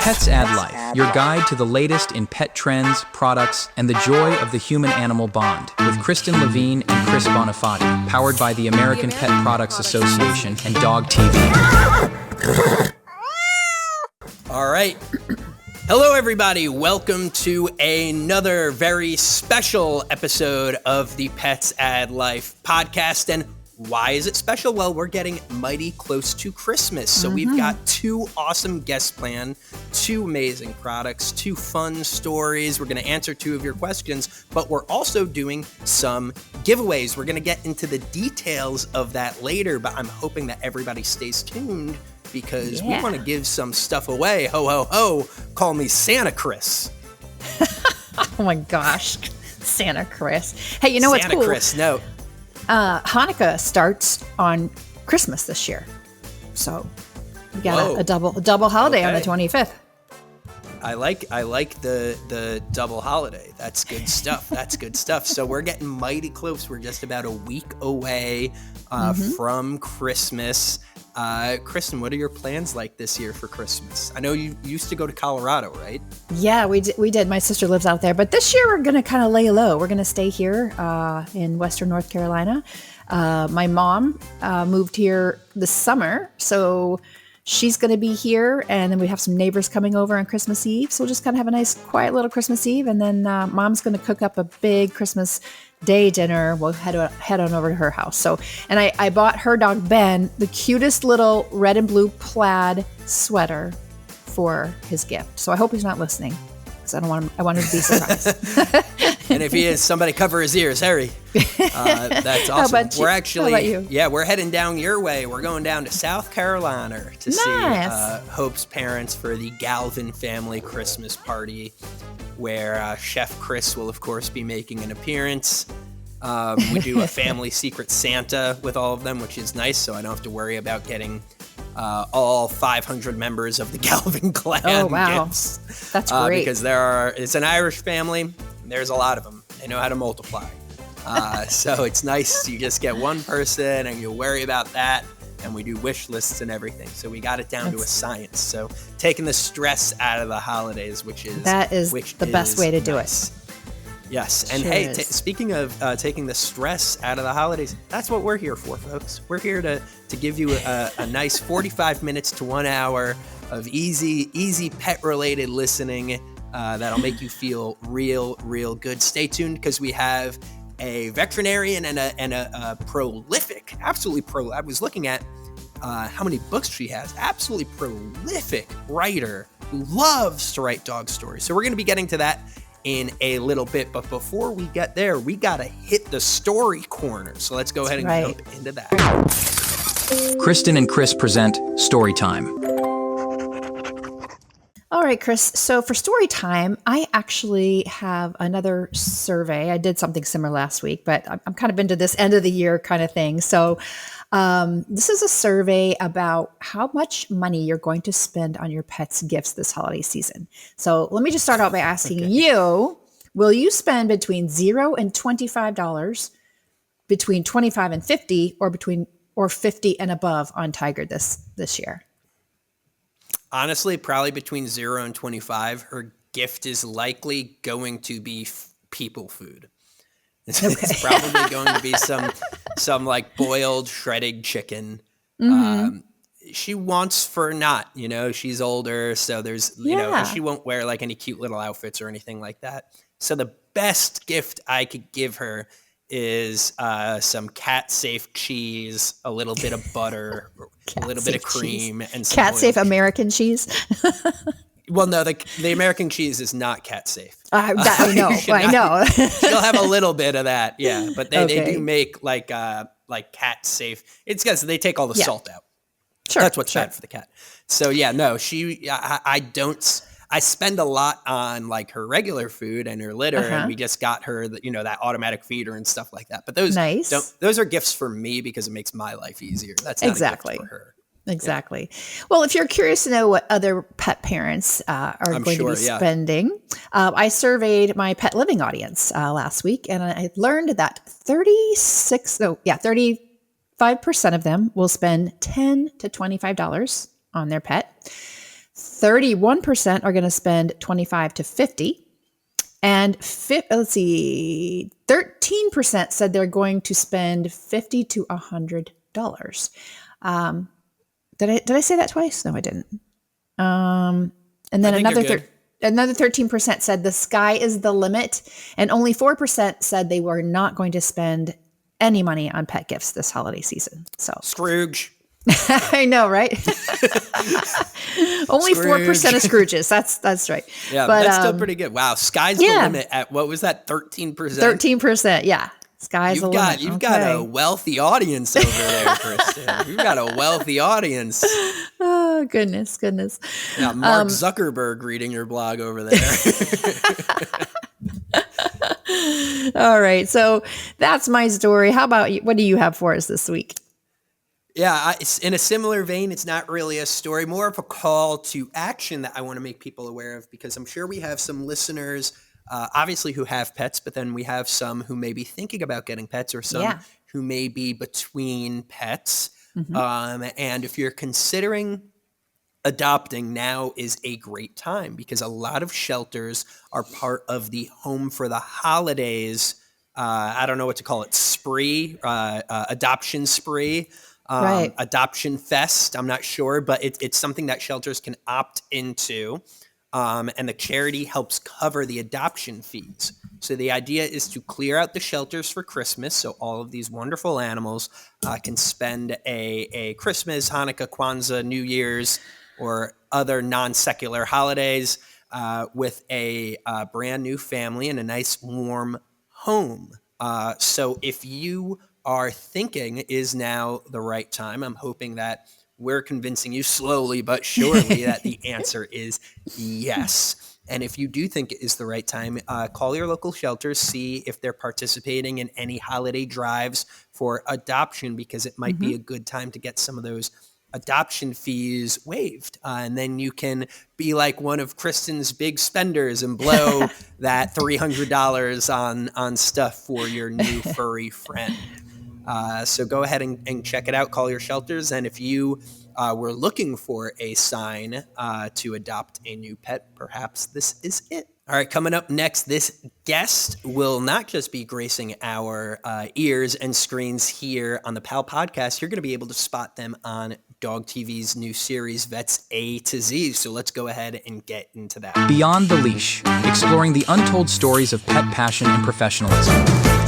Pets Add Life, your guide to the latest in pet trends, products, and the joy of the human-animal bond, with Kristen Levine and Chris Bonifati, powered by the American Pet Products Association and Dog TV. All right. Hello, everybody. Welcome to another very special episode of the Pets Add Life podcast. And why is it special? Well, we're getting mighty close to Christmas. So we've got two awesome guests planned, two amazing products, two fun stories. We're going to answer two of your questions, but we're also doing some giveaways. We're going to get into the details of that later, but I'm hoping that everybody stays tuned because we want to give some stuff away. Ho, ho, ho. Call me Santa Chris. Oh my gosh. Santa Chris. Hey, you know what's cool? Santa Chris, no. Hanukkah starts on Christmas this year. So we got a double holiday on the 25th. I like the double holiday. That's good stuff. That's good stuff. So we're getting mighty close. We're just about a week away from Christmas. Kristen, what are your plans like this year for Christmas? I know you used to go to Colorado, right? Yeah, we did. My sister lives out there. But this year we're going to kind of lay low. We're going to stay here in Western North Carolina. My mom moved here this summer, so she's going to be here. And then we have some neighbors coming over on Christmas Eve. So we'll just kind of have a nice, quiet little Christmas Eve. And then mom's going to cook up a big Christmas Day dinner. We'll head on over to her house. So, and I bought her dog Ben the cutest little red and blue plaid sweater for his gift. So I hope he's not listening because I want him to be surprised. And if he is, somebody cover his ears, Harry. That's awesome. We're actually, we're heading down your way. We're going down to South Carolina to see Hope's parents for the Galvin family Christmas party, where Chef Chris will, of course, be making an appearance. We do a family secret Santa with all of them, which is nice, so I don't have to worry about getting all 500 members of the Galvin clan gifts. That's great. Because it's an Irish family. There's a lot of them. They know how to multiply. So it's nice. You just get one person and you worry about that. And we do wish lists and everything. So we got it down to a science. So taking the stress out of the holidays, which is the best way to do it. Yes. And hey, speaking of taking the stress out of the holidays, that's what we're here for, folks. We're here to give you a nice 45 minutes to 1 hour of easy pet-related listening that'll make you feel real good. Stay tuned because we have a veterinarian and a prolific, I was looking at how many books she has. Absolutely prolific writer who loves to write dog stories. So we're going to be getting to that in a little bit. But before we get there, we got to hit the story corner. So let's go ahead and jump into that. Kristen and Chris present Storytime. All right, Chris. So for story time, I actually have another survey. I did something similar last week, but I'm kind of into this end of the year kind of thing. So this is a survey about how much money you're going to spend on your pet's gifts this holiday season. So let me just start out by asking you, will you spend between $0 and $25, between $25 and $50, or $50 and above on Tiger this year? Honestly, probably between 0 and 25. Her gift is likely going to be people food. It's probably going to be some like boiled shredded chicken. She wants for not, she's older, so there's, she won't wear like any cute little outfits or anything like that. So the best gift I could give her is some cat-safe cheese, a little bit of butter, a little bit of cream, and some cat-safe American cheese. Well, no, the American cheese is not cat-safe. I know. She'll have a little bit of that, yeah. But they do make like cat-safe. It's because they take all the salt out. Sure, that's what's bad for the cat. So yeah, no, I spend a lot on like her regular food and her litter, and we just got her, that automatic feeder and stuff like that. But those are gifts for me because it makes my life easier. That's not a gift for her. Exactly. Yeah. Well, if you're curious to know what other pet parents are going to be spending, I surveyed my pet living audience last week, and I learned that 35% of them will spend $10 to $25 on their pet. 31% are going to spend 25 to 50. And 13% said they're going to spend $50 to $100. Did I say that twice? No, I didn't. And then another 13% said the sky is the limit, and only 4% said they were not going to spend any money on pet gifts this holiday season. So Scrooge. I know, right? Only 4% of Scrooges. That's right. Yeah, but that's still pretty good. Wow, sky's the limit at what was that? 13%. 13%. Yeah, sky's the limit. You've got a wealthy audience over there, Kristen. You've got a wealthy audience. Oh goodness. Yeah, Mark Zuckerberg reading your blog over there. All right, so that's my story. How about you? What do you have for us this week? Yeah, it's in a similar vein. It's not really a story, more of a call to action that I want to make people aware of, because I'm sure we have some listeners, obviously, who have pets, but then we have some who may be thinking about getting pets, or some who may be between pets. Mm-hmm. And if you're considering adopting, now is a great time, because a lot of shelters are part of the Home for the Holidays. I don't know what to call it, spree, adoption spree. Right. Adoption Fest. I'm not sure, but it's something that shelters can opt into. And the charity helps cover the adoption fees. So the idea is to clear out the shelters for Christmas, so all of these wonderful animals can spend a Christmas, Hanukkah, Kwanzaa, New Year's, or other non-secular holidays with a brand new family in a nice warm home. So if you are thinking, is now the right time, I'm hoping that we're convincing you slowly but surely that the answer is yes. And if you do think it is the right time, call your local shelters, see if they're participating in any holiday drives for adoption, because it might be a good time to get some of those adoption fees waived. And then you can be like one of Kristen's big spenders and blow that $300 on stuff for your new furry friend. So go ahead and check it out. Call your shelters. And if you were looking for a sign to adopt a new pet, perhaps this is it. All right, coming up next, this guest will not just be gracing our ears and screens here on the PAL podcast. You're going to be able to spot them on Dog TV's new series, Vets A to Z. So let's go ahead and get into that. Beyond the Leash, exploring the untold stories of pet passion and professionalism.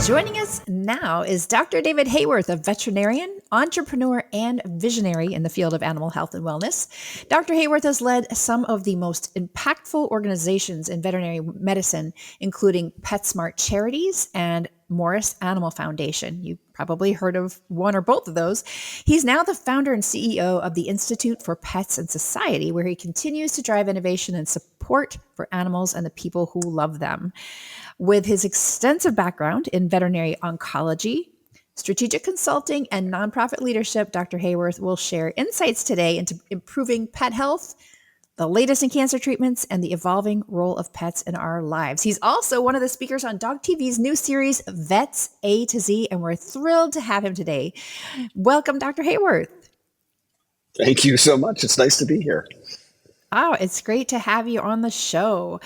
Joining us now is Dr. David Haworth, a veterinarian, entrepreneur, and visionary in the field of animal health and wellness. Dr. Haworth has led some of the most impactful organizations in veterinary medicine, including PetSmart Charities and Morris Animal Foundation. You probably heard of one or both of those. He's now the founder and CEO of the Institute for Pets and Society, where he continues to drive innovation and support for animals and the people who love them. With his extensive background in veterinary oncology, strategic consulting, and nonprofit leadership, Dr. Haworth will share insights today into improving pet health, the latest in cancer treatments, and the evolving role of pets in our lives. He's also one of the speakers on Dog TV's new series, Vets A to Z, and we're thrilled to have him today. Welcome, Dr. Haworth. Thank you so much. It's nice to be here. Oh, it's great to have you on the show.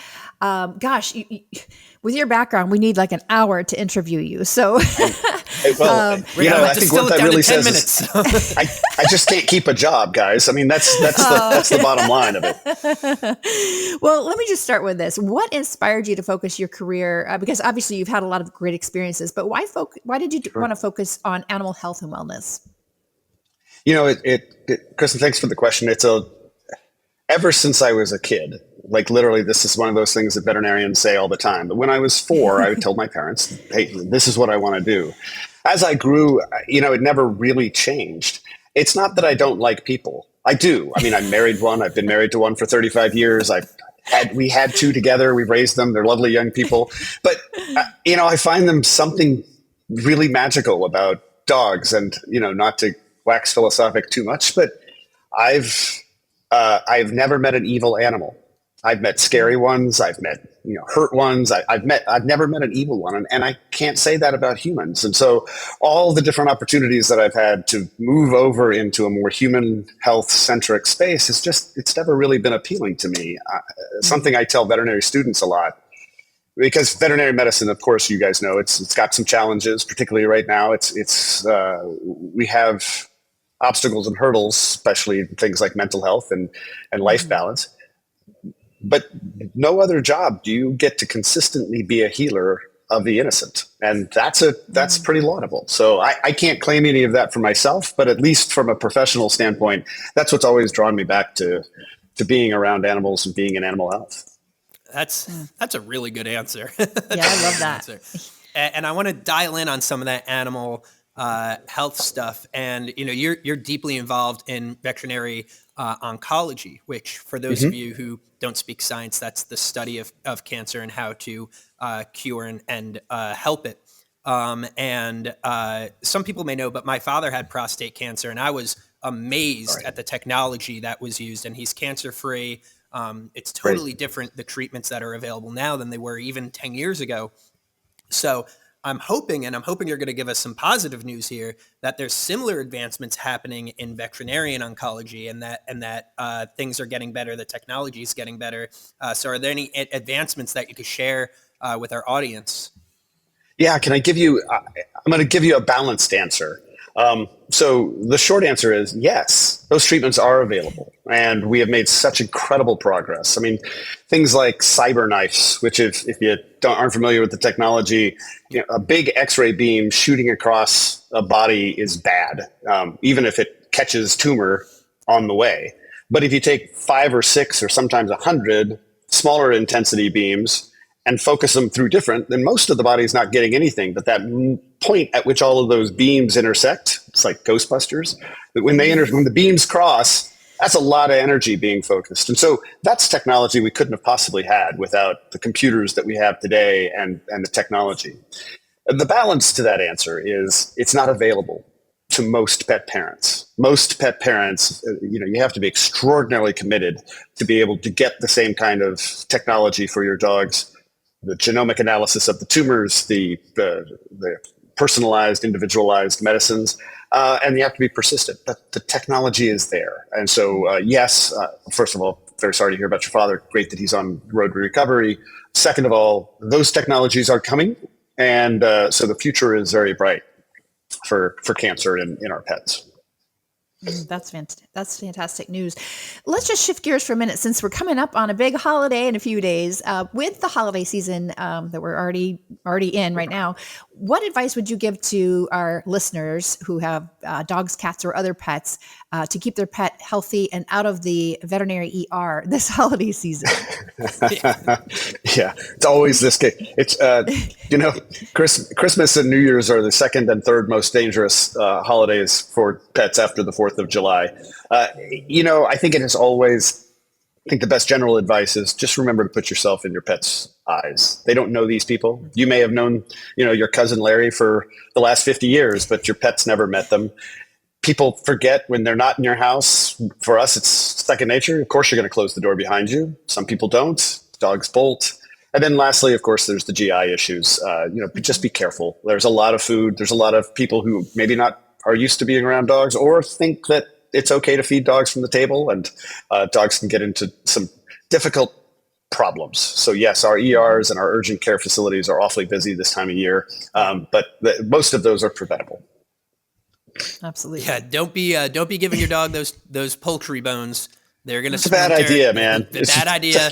With your background, we need like an hour to interview you. So, I think what that really says is I just can't keep a job, guys. I mean, that's the bottom line of it. Well, let me just start with this. What inspired you to focus your career? Because obviously you've had a lot of great experiences, but why did you want to focus on animal health and wellness? Kristen, thanks for the question. Ever since I was a kid, like literally, this is one of those things that veterinarians say all the time. But when I was 4, I would tell my parents, hey, this is what I want to do. As I grew, it never really changed. It's not that I don't like people. I do. I mean, I married one. I've been married to one for 35 years. We had 2 together. We've raised them. They're lovely young people. But, I find them something really magical about dogs, and, not to wax philosophic too much, but I've never met an evil animal. I've met scary ones. I've met, hurt ones. I've never met an evil one. And I can't say that about humans. And so all the different opportunities that I've had to move over into a more human health centric space it's never really been appealing to me. Something I tell veterinary students a lot, because veterinary medicine, of course, you guys know, it's got some challenges, particularly right now. We have obstacles and hurdles, especially things like mental health and life balance. But no other job do you get to consistently be a healer of the innocent. And that's pretty laudable. So I can't claim any of that for myself, but at least from a professional standpoint, that's what's always drawn me back to being around animals and being in animal health. That's a really good answer. Yeah, I love that. And I want to dial in on some of that animal health stuff. And you're deeply involved in veterinary oncology, which for those of you who don't speak science, that's the study of cancer and how to cure and help it. And some people may know, but my father had prostate cancer, and I was amazed at the technology that was used. And he's cancer-free. It's totally different, the treatments that are available now than they were even 10 years ago. So I'm hoping you're going to give us some positive news here, that there's similar advancements happening in veterinarian oncology, and that things are getting better, the technology is getting better. So are there any advancements that you could share with our audience? Yeah, I'm going to give you a balanced answer. So the short answer is yes, those treatments are available, and we have made such incredible progress. I mean, things like cyber knives, which if you aren't familiar with the technology, a big X-ray beam shooting across a body is bad, even if it catches tumor on the way. But if you take 5 or 6 or sometimes 100 smaller intensity beams and focus them through different, then most of the body is not getting anything. But that point at which all of those beams intersect, it's like Ghostbusters, that when the beams cross, that's a lot of energy being focused. And so that's technology we couldn't have possibly had without the computers that we have today and the technology. The balance to that answer is it's not available to most pet parents. Most pet parents, you have to be extraordinarily committed to be able to get the same kind of technology for your dogs. The genomic analysis of the tumors, the personalized, individualized medicines, and you have to be persistent. But the technology is there. And so, yes, first of all, very sorry to hear about your father. Great that he's on the road to recovery. Second of all, those technologies are coming. And so the future is very bright for cancer in our pets. That's fantastic news. Let's just shift gears for a minute, since we're coming up on a big holiday in a few days. With the holiday season that we're already in right now, what advice would you give to our listeners who have dogs, cats, or other pets to keep their pet healthy and out of the veterinary ER this holiday season? Yeah, it's always this case. It's Christmas and New Year's are the second and third most dangerous holidays for pets after the 4th of July. I think I think the best general advice is just remember to put yourself in your pet's eyes. They don't know these people. You may have known, your cousin Larry for the last 50 years, but your pet's never met them. People forget when they're not in your house. For us, it's second nature. Of course, you're going to close the door behind you. Some people don't. Dogs bolt. And then lastly, of course, there's the GI issues. Just be careful. There's a lot of food. There's a lot of people who maybe not are used to being around dogs or think that it's okay to feed dogs from the table, and dogs can get into some difficult problems. So yes, our ERs and our urgent care facilities are awfully busy this time of year, but most of those are preventable. Absolutely. Yeah, don't be giving your dog those poultry bones. They're going to. It's a bad idea, man. Bad idea.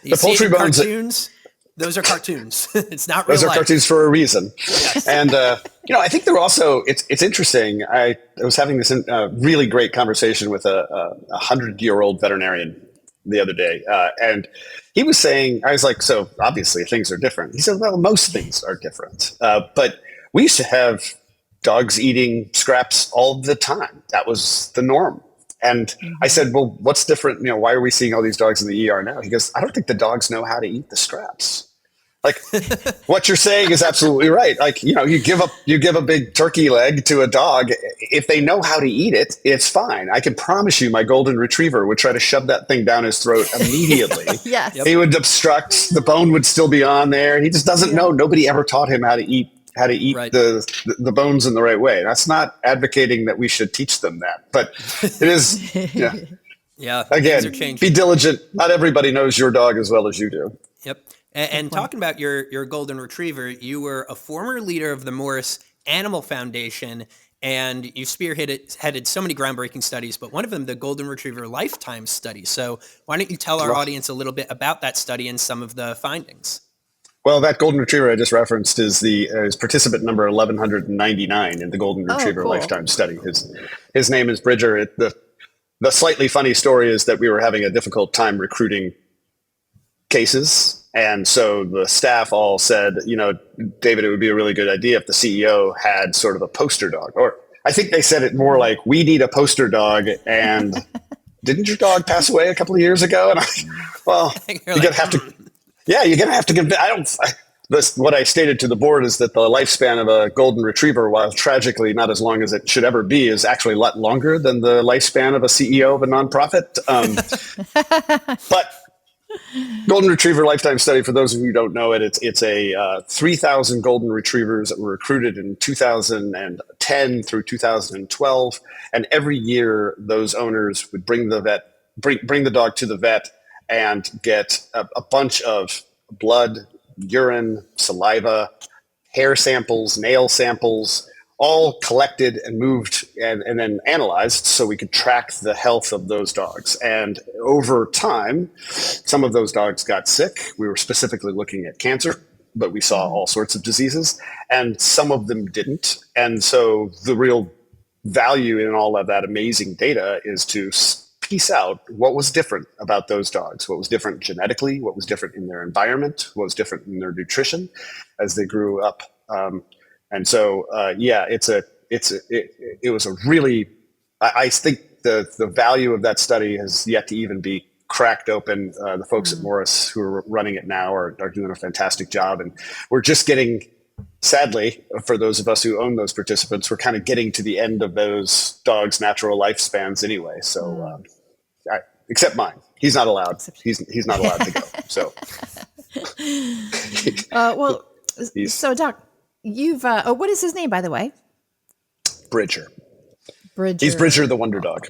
The poultry bones. Cartoons. Those are cartoons. It's not real life. Those are cartoons for a reason. Yes. And, I think they're also, it's interesting. I was having this really great conversation with a 100-year-old veterinarian the other day. And he was saying, I was like, so obviously things are different. He said, well, most things are different. But we used to have dogs eating scraps all the time. That was the norm. And I said, well, what's different? Why are we seeing all these dogs in the ER now? He goes, I don't think the dogs know how to eat the scraps. Like what you're saying is absolutely right. Like, you give a big turkey leg to a dog. If they know how to eat it, it's fine. I can promise you my golden retriever would try to shove that thing down his throat immediately. Yes. He would obstruct, the bone would still be on there. He just doesn't know. Nobody ever taught him how to eat Right. the bones in the right way. That's not advocating that we should teach them that, but it is, Yeah. again, Things are changing. be diligent. Not everybody knows your dog as well as you do. Yep. And talking about your golden retriever, you were a former leader of the Morris Animal Foundation, and you headed so many groundbreaking studies, but one of them, the Golden Retriever Lifetime Study. So why don't you tell our audience a little bit about that study and some of the findings? Well, that golden retriever I just referenced is participant number 1199 in the Golden Retriever cool. Lifetime Study. His name is Bridger. The slightly funny story is that we were having a difficult time recruiting cases. And so the staff all said, David, it would be a really good idea if the CEO had sort of a poster dog. Or I think they said it more like, we need a poster dog. And didn't your dog pass away a couple of years ago? And you're going to have to, you're going to have to give, what I stated to the board is that the lifespan of a golden retriever, while tragically not as long as it should ever be, is actually a lot longer than the lifespan of a CEO of a nonprofit. But Golden Retriever Lifetime Study, for those of you who don't know it, it's a 3,000 golden retrievers that were recruited in 2010 through 2012, and every year those owners would bring the dog to the vet and get a bunch of blood, urine, saliva, hair samples, nail samples, all collected and moved and then analyzed so we could track the health of those dogs. And over time, some of those dogs got sick. We were specifically looking at cancer, but we saw all sorts of diseases, and some of them didn't. And so the real value in all of that amazing data is to piece out what was different about those dogs, what was different genetically, what was different in their environment, what was different in their nutrition as they grew up. And so, it was a really, I think the value of that study has yet to even be cracked open. The folks at Morris who are running it now are doing a fantastic job. And we're just getting, sadly, for those of us who own those participants, we're kind of getting to the end of those dogs' natural lifespans anyway. So, except mine. He's not allowed. He's not allowed to go. So, so Doc, you've what is his name, by the way? Bridger. He's Bridger the Wonder Dog.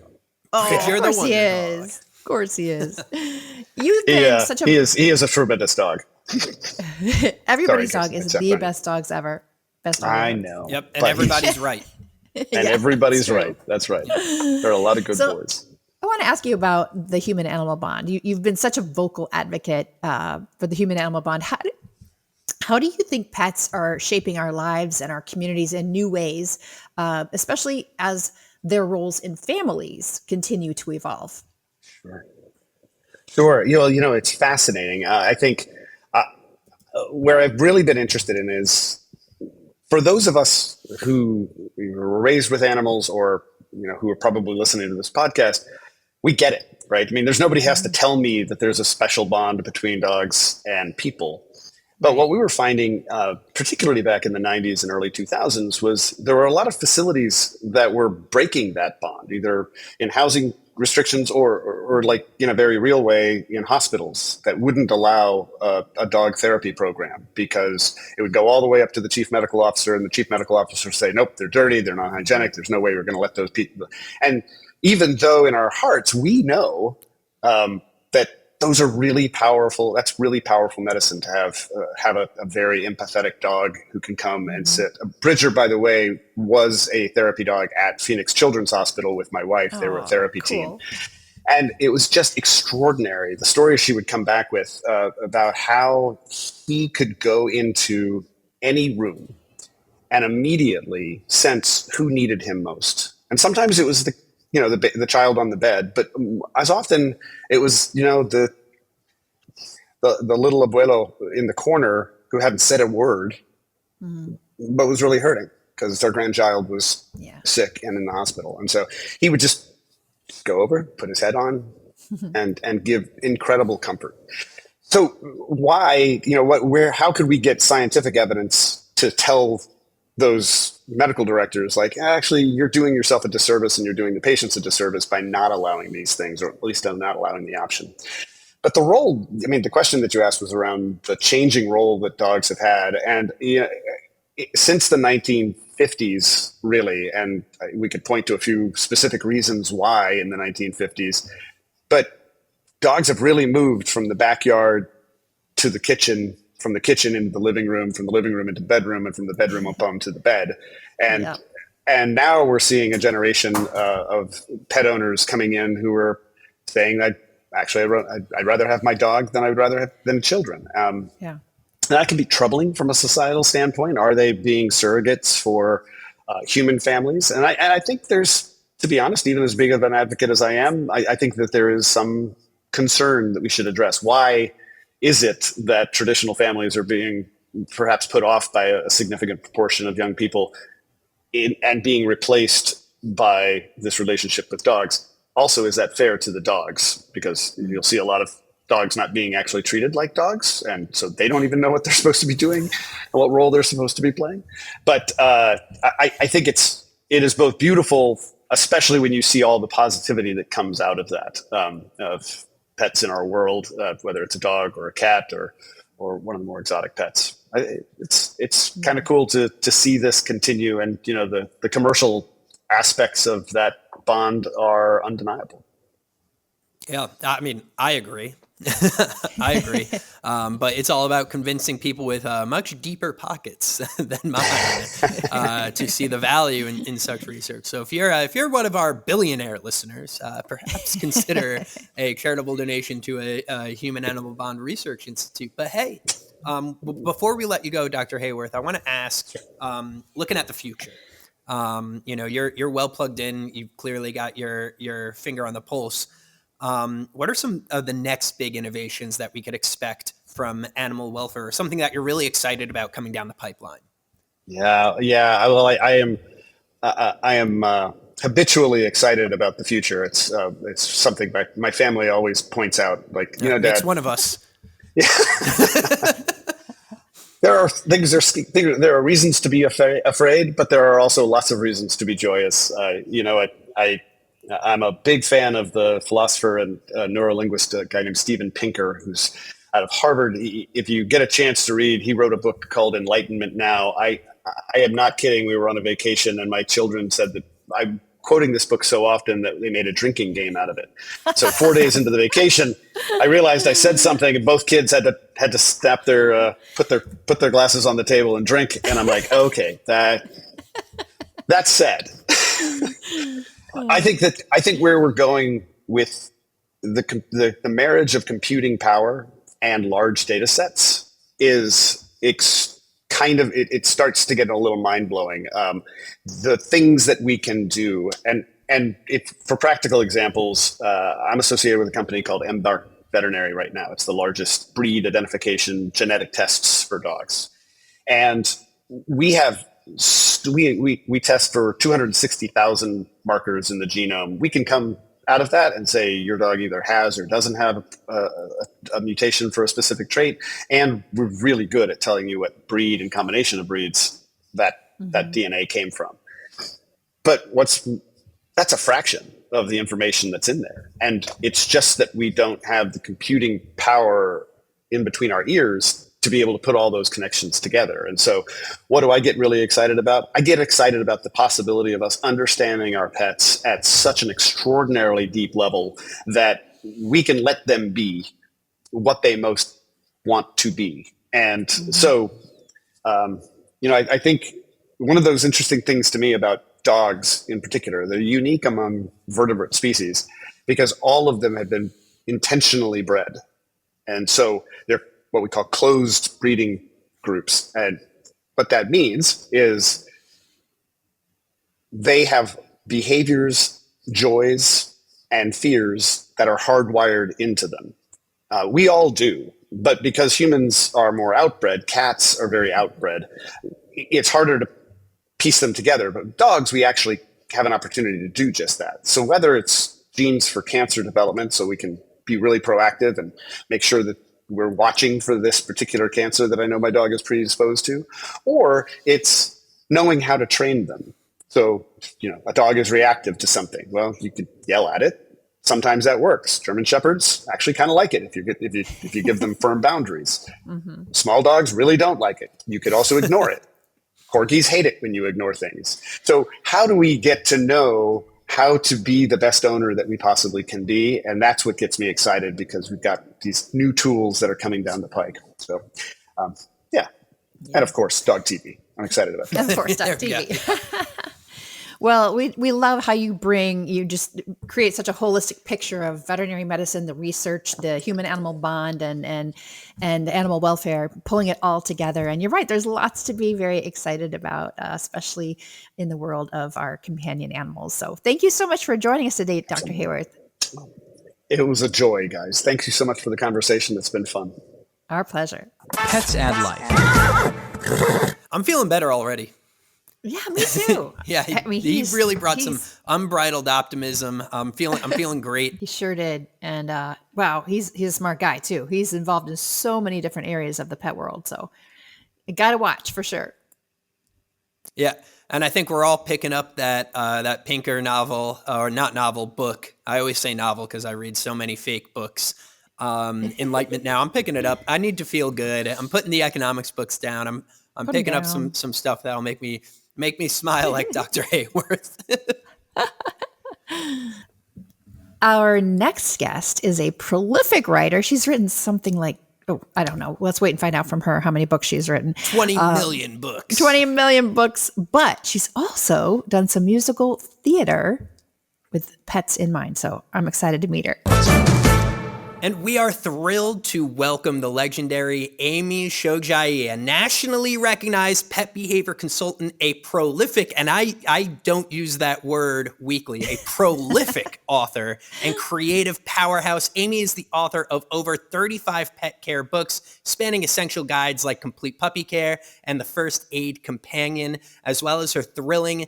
Oh, Bridger of course the he Wonder is. Of course he is. You've been such a he is a tremendous dog. everybody's dog is the best dogs ever. Best dog I ever. know. Yep, and everybody's right. And everybody's right. That's right. There are a lot of good boys. I want to ask you about the human-animal bond. You've been such a vocal advocate for the human-animal bond. How do you think pets are shaping our lives and our communities in new ways, especially as their roles in families continue to evolve? Sure. It's fascinating. I think where I've really been interested in is for those of us who were raised with animals or, who are probably listening to this podcast, we get it, right? I mean, there's nobody has to tell me that there's a special bond between dogs and people. But what we were finding, particularly back in the 90s and early 2000s, was there were a lot of facilities that were breaking that bond, either in housing restrictions or like in a very real way in hospitals that wouldn't allow a dog therapy program because it would go all the way up to the chief medical officer, and the chief medical officer would say, nope, they're dirty, they're not hygienic, there's no way we're going to let those people. And even though in our hearts we know that those are really powerful. That's really powerful medicine to have a very empathetic dog who can come and sit. Bridger, by the way, was a therapy dog at Phoenix Children's Hospital with my wife. They were a therapy team. And it was just extraordinary. The stories she would come back with about how he could go into any room and immediately sense who needed him most. And sometimes it was the child on the bed, but as often it was, the little abuelo in the corner who hadn't said a word, but was really hurting because their grandchild was sick and in the hospital. And so he would just go over, put his head on and give incredible comfort. So why, how could we get scientific evidence to tell those medical directors, like, actually, you're doing yourself a disservice and you're doing the patients a disservice by not allowing these things, or at least not allowing the option? But the question that you asked was around the changing role that dogs have had. And since the 1950s, really, and we could point to a few specific reasons why in the 1950s, but dogs have really moved from the backyard to the kitchen, from the kitchen into the living room, from the living room into the bedroom, and from the bedroom up onto the bed. And now we're seeing a generation of pet owners coming in who are saying that actually I'd rather have my dog than I would rather have than children. That can be troubling from a societal standpoint. Are they being surrogates for human families? And I think there's, to be honest, even as big of an advocate as I am, I think that there is some concern that we should address. Why is it that traditional families are being perhaps put off by a significant proportion of young people and being replaced by this relationship with dogs? Also, is that fair to the dogs? Because you'll see a lot of dogs not being actually treated like dogs, and so they don't even know what they're supposed to be doing and what role they're supposed to be playing. But I think it is both beautiful, especially when you see all the positivity that comes out of that, of pets in our world, whether it's a dog or a cat or one of the more exotic pets. It's kind of cool to see this continue, and the commercial aspects of that bond are undeniable. Yeah, I mean, I agree. I agree. But it's all about convincing people with much deeper pockets than mine to see the value in such research. So if you're one of our billionaire listeners, perhaps consider a charitable donation to a human animal bond research institute. But hey, before we let you go, Dr. Haworth, I want to ask, looking at the future, you're well plugged in. You've clearly got your finger on the pulse. What are some of the next big innovations that we could expect from animal welfare, or something that you're really excited about coming down the pipeline? Yeah. Well, I am habitually excited about the future. It's something my family always points out. Like, Dad, it's one of us. Yeah. There are reasons to be afraid, but there are also lots of reasons to be joyous. I'm a big fan of the philosopher and neurolinguist, a guy named Steven Pinker, who's out of Harvard. If you get a chance to read, he wrote a book called Enlightenment Now. I am not kidding. We were on a vacation, and my children said that I'm quoting this book so often that they made a drinking game out of it. So 4 days into the vacation, I realized I said something, and both kids had to snap their put their glasses on the table and drink. And I'm like, okay, that's sad. I think where we're going with the marriage of computing power and large data sets is it starts to get a little mind blowing. The things that we can do, and for practical examples, I'm associated with a company called Embark Veterinary right now. It's the largest breed identification genetic tests for dogs, and we test for 260,000 markers in the genome. We can come out of that and say your dog either has or doesn't have a mutation for a specific trait, and we're really good at telling you what breed and combination of breeds that DNA came from. But that's a fraction of the information that's in there, and it's just that we don't have the computing power in between our ears to be able to put all those connections together. And so what do I get really excited about? I get excited about the possibility of us understanding our pets at such an extraordinarily deep level that we can let them be what they most want to be. And so, I think one of those interesting things to me about dogs in particular, they're unique among vertebrate species because all of them have been intentionally bred. And so they're what we call closed breeding groups. And what that means is they have behaviors, joys, and fears that are hardwired into them. We all do, but because humans are more outbred, cats are very outbred, it's harder to piece them together. But dogs, we actually have an opportunity to do just that. So whether it's genes for cancer development, so we can be really proactive and make sure that we're watching for this particular cancer that I know my dog is predisposed to, or it's knowing how to train them. So, a dog is reactive to something. Well, you could yell at it. Sometimes that works. German Shepherds actually kind of like it if you give them firm boundaries. Mm-hmm. Small dogs really don't like it. You could also ignore it. Corgis hate it when you ignore things. So how do we get to know how to be the best owner that we possibly can be? And that's what gets me excited, because we've got these new tools that are coming down the pike. So, yeah. And of course, dog TV. I'm excited about that. Of course, dog TV. Well, we love how you just create such a holistic picture of veterinary medicine, the research, the human-animal bond, and animal welfare, pulling it all together. And you're right, there's lots to be very excited about, especially in the world of our companion animals. So thank you so much for joining us today, Dr. Haworth. It was a joy, guys. Thank you so much for the conversation. It's been fun. Our pleasure. Pets add life. I'm feeling better already. Yeah, me too. Yeah, he really brought some unbridled optimism. I'm feeling great. He sure did. And wow, he's a smart guy too. He's involved in so many different areas of the pet world. So you got to watch for sure. Yeah, and I think we're all picking up that Pinker novel, or not novel, book. I always say novel because I read so many fake books. Enlightenment Now. I'm picking it up. I need to feel good. I'm putting the economics books down. I'm picking up some stuff that'll make me smile like Dr. Haworth. Our next guest is a prolific writer. She's written something like, I don't know. Let's wait and find out from her how many books she's written. 20 million books. 20 million books. But she's also done some musical theater with pets in mind. So I'm excited to meet her. And we are thrilled to welcome the legendary Amy Shojai, a nationally recognized pet behavior consultant, a prolific, and I don't use that word weakly, a prolific author and creative powerhouse. Amy is the author of over 35 pet care books, spanning essential guides like Complete Puppy Care and the First Aid Companion, as well as her thrilling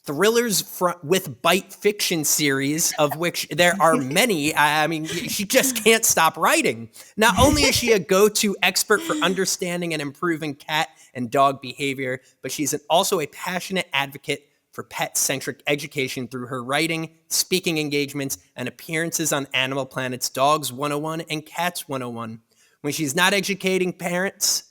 Thrillers with Bite fiction series, of which there are many. I mean, she just can't stop writing. Not only is she a go-to expert for understanding and improving cat and dog behavior, but she's also a passionate advocate for pet-centric education through her writing, speaking engagements, and appearances on Animal Planet's Dogs 101 and Cats 101. When she's not educating parents,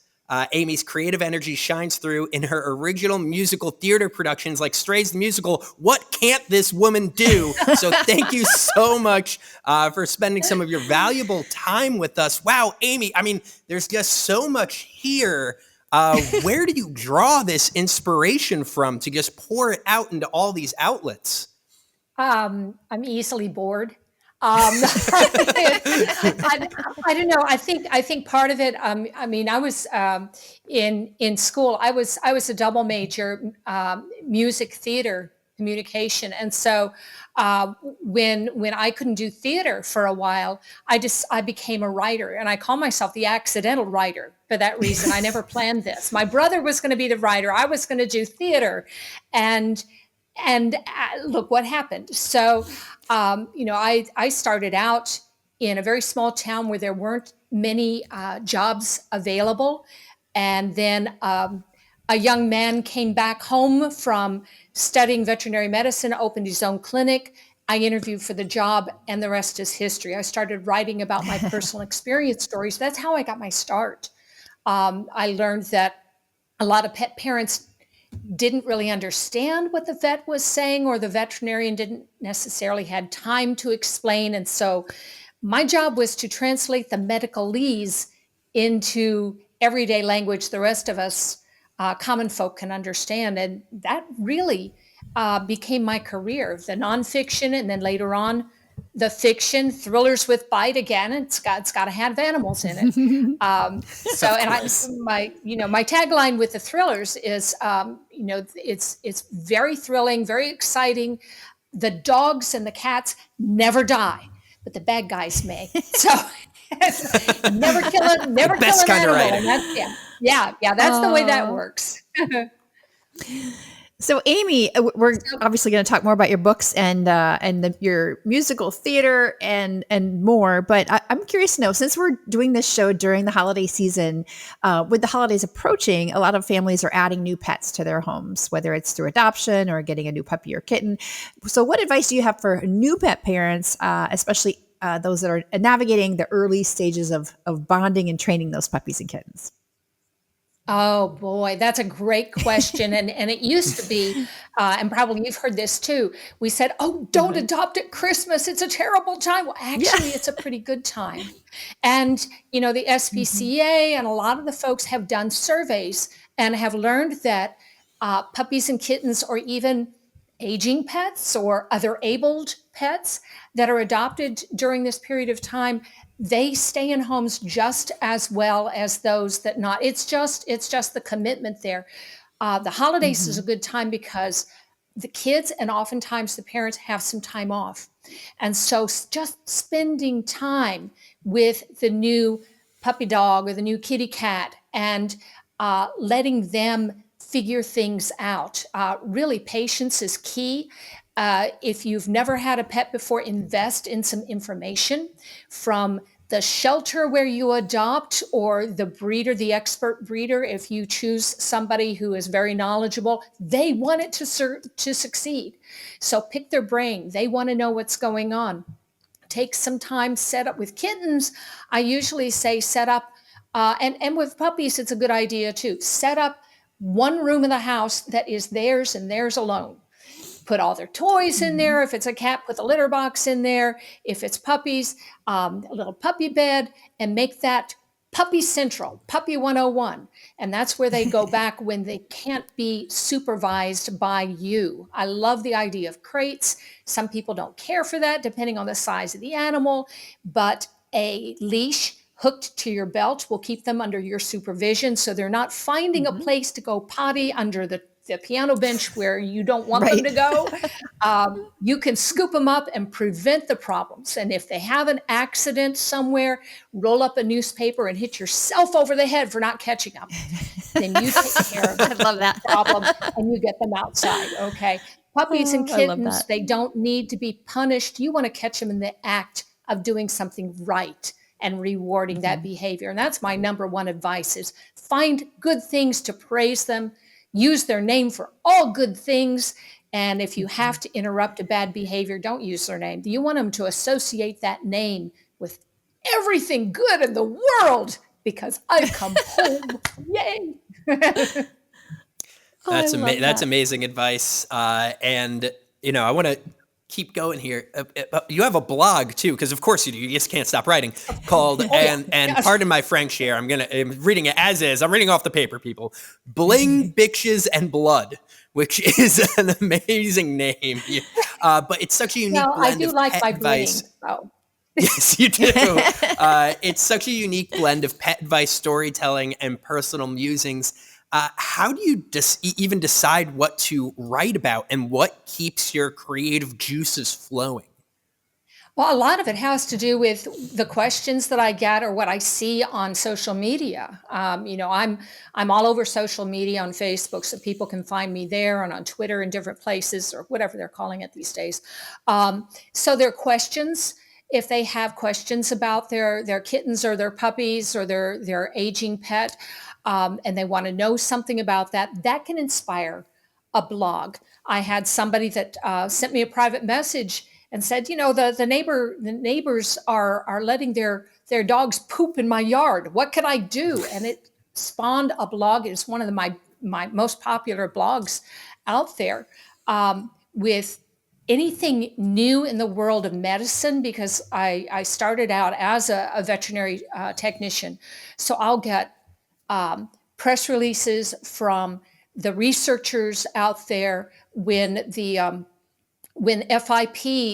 Amy's creative energy shines through in her original musical theater productions like Strays the Musical. What can't this woman do? So thank you so much for spending some of your valuable time with us. Wow, Amy, I mean, there's just so much here. Where do you draw this inspiration from to just pour it out into all these outlets? I'm easily bored. I don't know. I think part of it. I mean, I was in school. I was a double major, music, theater, communication, and so when I couldn't do theater for a while, I became a writer, and I call myself the accidental writer for that reason. I never planned this. My brother was going to be the writer. I was going to do theater, and look what happened. So. I started out in a very small town where there weren't many jobs available. And then a young man came back home from studying veterinary medicine, opened his own clinic. I interviewed for the job, and the rest is history. I started writing about my personal experience stories. That's how I got my start. I learned that a lot of pet parents didn't really understand what the vet was saying, or the veterinarian didn't necessarily had time to explain. And so my job was to translate the medicalese into everyday language the rest of us common folk can understand. And that really became my career, the nonfiction, and then later on the fiction, Thrillers with Bite. Again, it's got to have animals in it. My tagline with the thrillers is, it's very thrilling, very exciting. The dogs and the cats never die, but the bad guys may. So never kill an animal. And that's, yeah, that's the way that works. So, Amy, we're obviously going to talk more about your books and your musical theater and more. But I'm curious to know, since we're doing this show during the holiday season, with the holidays approaching, a lot of families are adding new pets to their homes, whether it's through adoption or getting a new puppy or kitten. So, what advice do you have for new pet parents, especially those that are navigating the early stages of bonding and training those puppies and kittens? Oh boy, that's a great question. And it used to be, and probably you've heard this too. We said, "Oh, don't adopt at Christmas. It's a terrible time." Well, Yeah. actually, it's a pretty good time. And the Mhm. SPCA and a lot of the folks have done surveys and have learned that puppies and kittens, or even aging pets or other abled pets that are adopted during this period of time, they stay in homes just as well as those that not. It's just the commitment there. The holidays is a Mhm. good time because the kids and oftentimes the parents have some time off, and so just spending time with the new puppy dog or the new kitty cat, and letting them figure things out. Really, patience is key. If you've never had a pet before, invest in some information from the shelter where you adopt, or the breeder, the expert breeder. If you choose somebody who is very knowledgeable, they want it to succeed. So pick their brain. They want to know what's going on. Take some time, set up with kittens. I usually say set up, and with puppies, it's a good idea too. Set up one room in the house that is theirs and theirs alone. Put all their toys in Mhm. there. If it's a cat, put the litter box in there. If it's puppies, a little puppy bed, and make that puppy central, puppy 101. And that's where they go back when they can't be supervised by you. I love the idea of crates. Some people don't care for that, depending on the size of the animal, but a leash hooked to your belt will keep them under your supervision, so they're not finding a Mhm. place to go potty under the piano bench where you don't want them Right. to go. You can scoop them up and prevent the problems. And if they have an accident somewhere, roll up a newspaper and hit yourself over the head for not catching them. Then you take care of I love the that. problem and you get them outside. Okay. Puppies and Oh, I love kittens, that. they don't need to be punished. You want to catch them in the act of doing something right and rewarding that Mhm. behavior. And that's my number one advice: is find good things to praise them, use their name for all good things. And if you have Mhm. to interrupt a bad behavior, don't use their name. You want them to associate that name with everything good in the world, because I've come home. Yay. Oh, I love That's that. amazing advice. And I want to keep going here. You have a blog too, because of course you do. You just can't stop writing. Called Oh, yeah. and Yes. pardon my French here. I'm reading it as is. I'm reading off the paper, people. Bling, bitches, and blood, which is an amazing name. But it's such a unique Well, I blend do of like pet my bling. advice. So, Yes, you do. It's such a unique blend of pet advice, storytelling, and personal musings. How do you even decide what to write about, and what keeps your creative juices flowing? well, a lot of it has to do with the questions that I get or what I see on social media. I'm all over social media on Facebook, so people can find me there, and on Twitter and different places, or whatever they're calling it these days. So their questions, if they have questions about their kittens or their puppies or their aging pet, and they want to know something about that, that can inspire a blog. I had somebody that sent me a private message and said, the neighbors are letting their dogs poop in my yard. What can I do? And it spawned a blog. It's one of my most popular blogs out there, with anything new in the world of medicine, because I started out as a veterinary technician. So I'll get press releases from the researchers out there when FIP,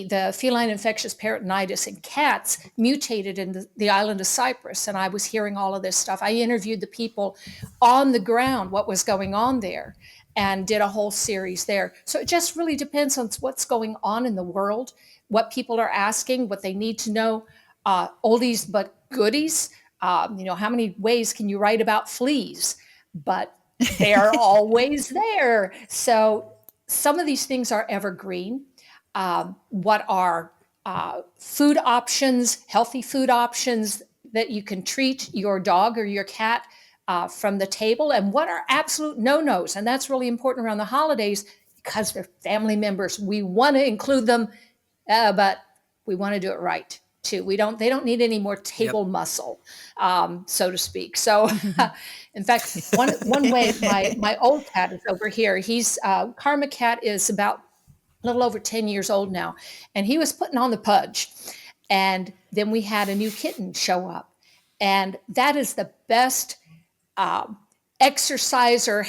the feline infectious peritonitis in cats, mutated in the island of Cyprus. And I was hearing all of this stuff. I interviewed the people on the ground, what was going on there, and did a whole series there. So it just really depends on what's going on in the world, what people are asking, what they need to know, oldies but goodies. How many ways can you write about fleas? But they are always there. So some of these things are evergreen. What are food options, healthy food options that you can treat your dog or your cat from the table, and what are absolute no-nos? And that's really important around the holidays because they're family members. We want to include them, but we want to do it right too. They don't need any more table muscle, so to speak. So, in fact, one way my old cat is over here. He's Karma Cat is about a little over 10 years old now, and he was putting on the pudge. And then we had a new kitten show up, and that is the best exercise or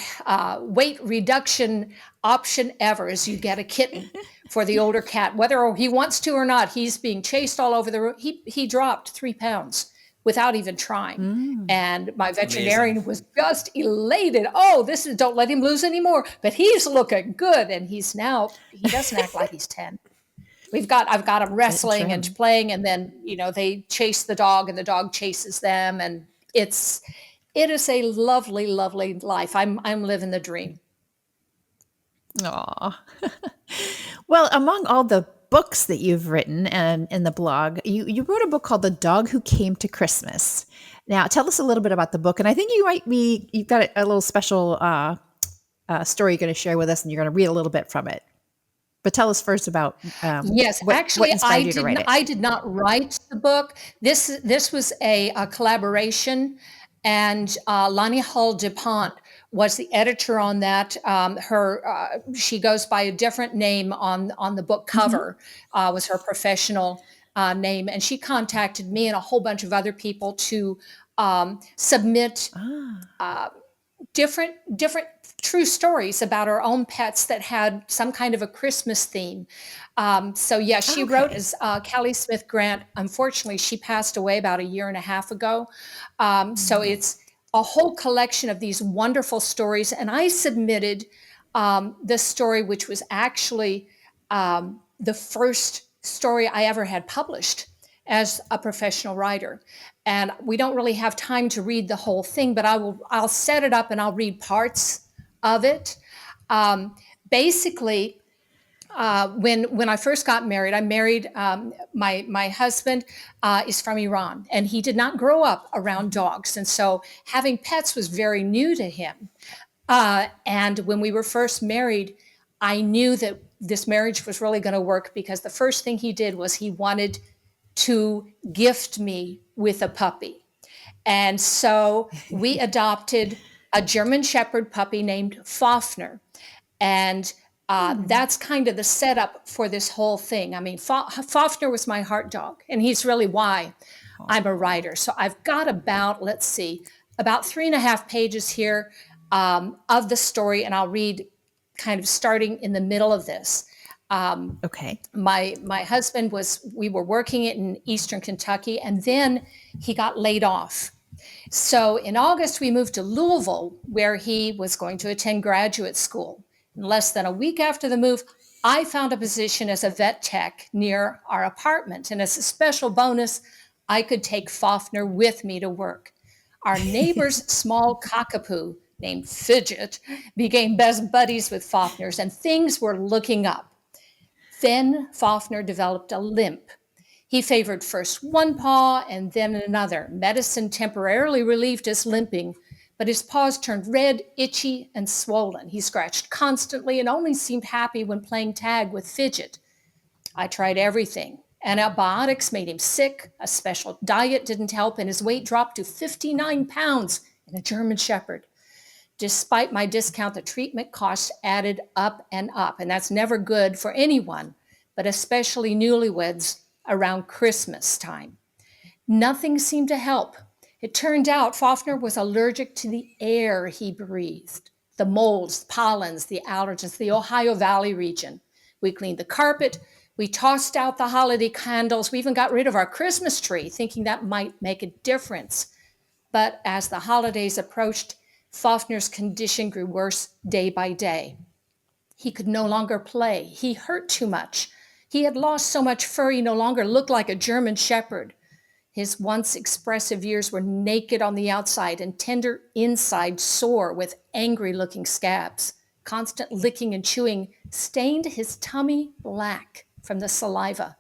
weight reduction option ever. Is you get a kitten for the older cat, whether he wants to or not. He's being chased all over the room. He dropped 3 pounds without even trying. And my veterinarian was just elated. Oh, don't let him lose anymore. But he's looking good. And he doesn't act like he's 10. I've got him wrestling and playing. And then, they chase the dog and the dog chases them. And it is a lovely, lovely life. I'm living the dream. Aw. Well, among all the books that you've written and in the blog, you wrote a book called The Dog Who Came to Christmas. Now, tell us a little bit about the book. And I think you've got a little special story you're going to share with us, and you're going to read a little bit from it. But tell us first about yes, actually, I did not write the book. This was a collaboration, and Lonnie Hull DuPont was the editor on that. She goes by a different name on the book cover, was her professional name, and she contacted me and a whole bunch of other people to submit different true stories about our own pets that had some kind of a Christmas theme. She wrote as Callie Smith Grant. Unfortunately, she passed away about 1.5 years ago. So it's a whole collection of these wonderful stories. And I submitted this story, which was actually the first story I ever had published as a professional writer. And we don't really have time to read the whole thing, but I'll set it up and I'll read parts of it. Basically, when I first got married, my husband is from Iran, and he did not grow up around dogs. And so having pets was very new to him. And when we were first married, I knew that this marriage was really going to work because the first thing he did was he wanted to gift me with a puppy. And so we adopted a German Shepherd puppy named Fafner. And that's kind of the setup for this whole thing. I mean, Fafner was my heart dog, and he's really why I'm a writer. So I've got about 3.5 pages here of the story, and I'll read kind of starting in the middle of this. Okay. My husband we were working in Eastern Kentucky, and then he got laid off. So in August, we moved to Louisville, where he was going to attend graduate school. In less than a week after the move, I found a position as a vet tech near our apartment. And as a special bonus, I could take Fafner with me to work. Our neighbor's small cockapoo named Fidget became best buddies with Fafner's, and things were looking up. Then Fafner developed a limp. He favored first one paw and then another. Medicine temporarily relieved his limping, but his paws turned red, itchy, and swollen. He scratched constantly and only seemed happy when playing tag with Fidget. I tried everything. Antibiotics made him sick. A special diet didn't help, and his weight dropped to 59 pounds in a German Shepherd. Despite my discount, the treatment costs added up, and that's never good for anyone, but especially newlyweds around Christmas time. Nothing seemed to help. It turned out Fafner was allergic to the air he breathed, the molds, the pollens, the allergens, the Ohio Valley region. We cleaned the carpet. We tossed out the holiday candles. We even got rid of our Christmas tree, thinking that might make a difference. But as the holidays approached, Fafner's condition grew worse day by day. He could no longer play. He hurt too much. He had lost so much fur, he no longer looked like a German Shepherd. His once expressive ears were naked on the outside and tender inside sore with angry-looking scabs. constant licking and chewing stained his tummy black from the saliva.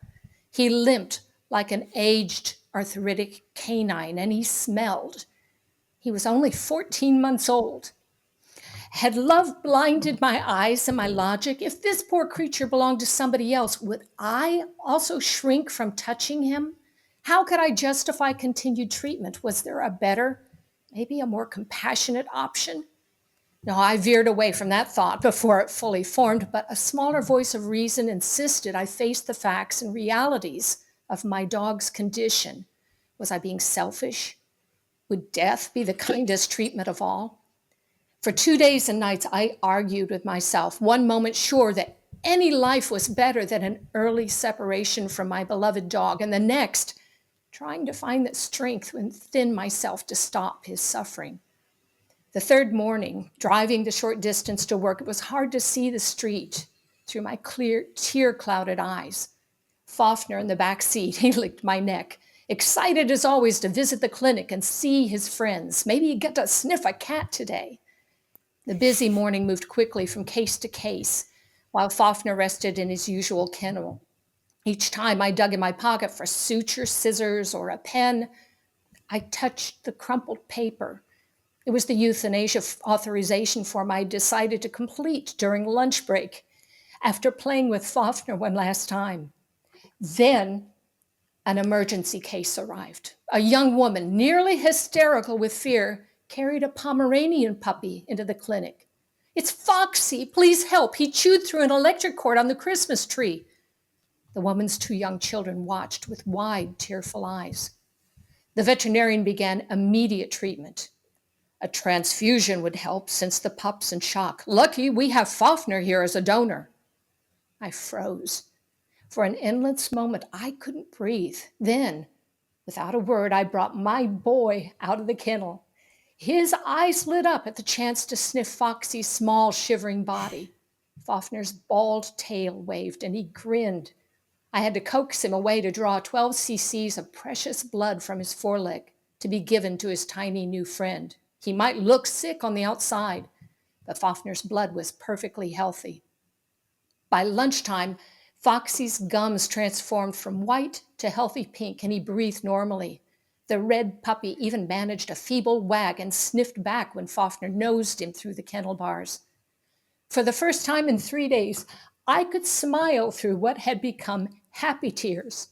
He limped like an aged arthritic canine, and he smelled. He was only 14 months old. Had love blinded my eyes and my logic? If this poor creature belonged to somebody else, would I also shrink from touching him? How could I justify continued treatment? Was there a better, maybe a more compassionate option? No, I veered away from that thought before it fully formed, but a smaller voice of reason insisted I face the facts and realities of my dog's condition. Was I being selfish? Would death be the kindest treatment of all? For 2 days and nights, I argued with myself, one moment sure that any life was better than an early separation from my beloved dog, and the next, trying to find the strength within myself to stop his suffering. The third morning, driving the short distance to work, it was hard to see the street through my clear, tear-clouded eyes. Fafner in the back seat, he licked my neck, excited as always to visit the clinic and see his friends. Maybe he'd get to sniff a cat today. The busy morning moved quickly from case to case, while Fafner rested in his usual kennel. Each time I dug in my pocket for suture, scissors, or a pen, I touched the crumpled paper. It was the euthanasia authorization form I decided to complete during lunch break after playing with Fafner one last time. Then an emergency case arrived. A young woman, nearly hysterical with fear, carried a Pomeranian puppy into the clinic. "It's Foxy, please help. He chewed through an electric cord on the Christmas tree." The woman's 2 young children watched with wide, tearful eyes. The veterinarian began immediate treatment. A transfusion would help since the pup's in shock. Lucky we have Fafner here as a donor. I froze. For an endless moment, I couldn't breathe. Then, without a word, I brought my boy out of the kennel. His eyes lit up at the chance to sniff Foxy's small, shivering body. Fafner's bald tail waved, and he grinned. I had to coax him away to draw 12 cc's of precious blood from his foreleg to be given to his tiny new friend. He might look sick on the outside, but Fafner's blood was perfectly healthy. By lunchtime, Foxy's gums transformed from white to healthy pink, and he breathed normally. The red puppy even managed a feeble wag and sniffed back when Fafner nosed him through the kennel bars. For the first time in 3 days, I could smile through what had become happy tears.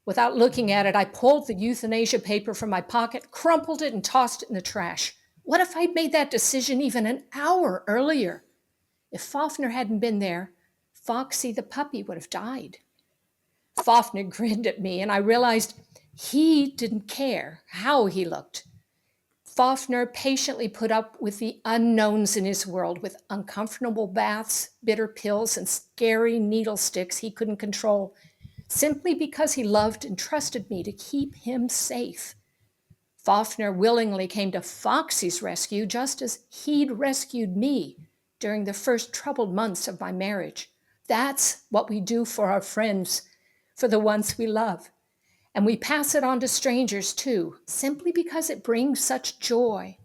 Without looking at it, I pulled the euthanasia paper from my pocket, crumpled it, and tossed it in the trash. What if I'd made that decision even an hour earlier? If Fafner hadn't been there, Foxy the puppy would have died. Fafner grinned at me, and I realized he didn't care how he looked. Fafner patiently put up with the unknowns in his world, with uncomfortable baths, bitter pills, and scary needle sticks he couldn't control, simply because he loved and trusted me to keep him safe. Fafner willingly came to Foxy's rescue just as he'd rescued me during the first troubled months of my marriage. That's what we do for our friends, for the ones we love. And we pass it on to strangers too, simply because it brings such joy.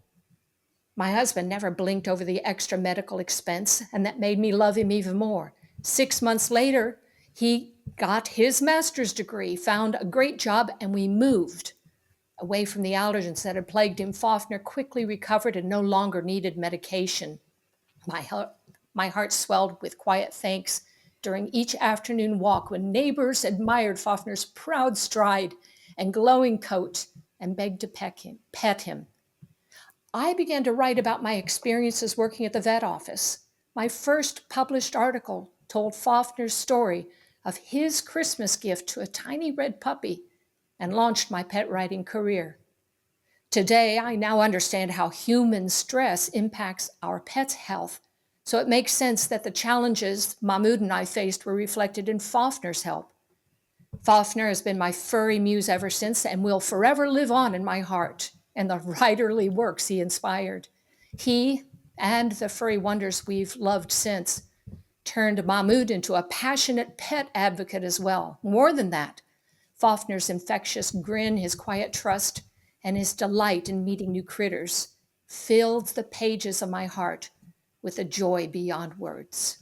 My husband never blinked over the extra medical expense, and that made me love him even more. 6 months later, he got his master's degree, found a great job, and we moved away from the allergens that had plagued him. Fafner quickly recovered and no longer needed medication. My heart swelled with quiet thanks during each afternoon walk when neighbors admired Fafner's proud stride and glowing coat and begged to pet him. I began to write about my experiences working at the vet office. My first published article told Fafner's story of his Christmas gift to a tiny red puppy and launched my pet writing career. Today, I now understand how human stress impacts our pet's health, so it makes sense that the challenges Mahmoud and I faced were reflected in Fafner's help. Fafner has been my furry muse ever since and will forever live on in my heart and the writerly works he inspired. He and the furry wonders we've loved since turned Mahmoud into a passionate pet advocate as well. More than that, Fafner's infectious grin, his quiet trust, and his delight in meeting new critters filled the pages of my heart with a joy beyond words.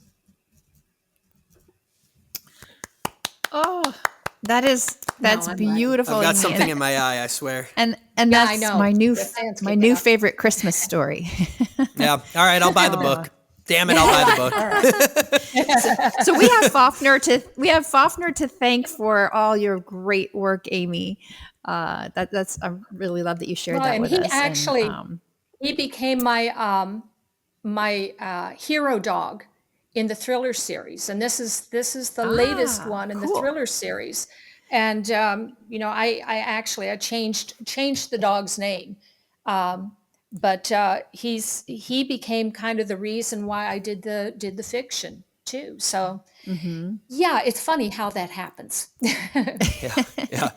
Oh, that's I'm beautiful. I've got Amy. something in my eye, I swear. And I that's know. my new The fans my kicking new up. favorite Christmas story. Yeah. All right, I'll buy the book. Damn it, I'll buy the book. So we have Fafner to thank for all your great work, Amy. That's I really love that you shared that and with he us. actually And, he became my hero dog in the Thriller series, and this is the latest one in the cool. Thriller series. And I changed the dog's name, but he became kind of the reason why I did the fiction too. So yeah, it's funny how that happens. Yeah.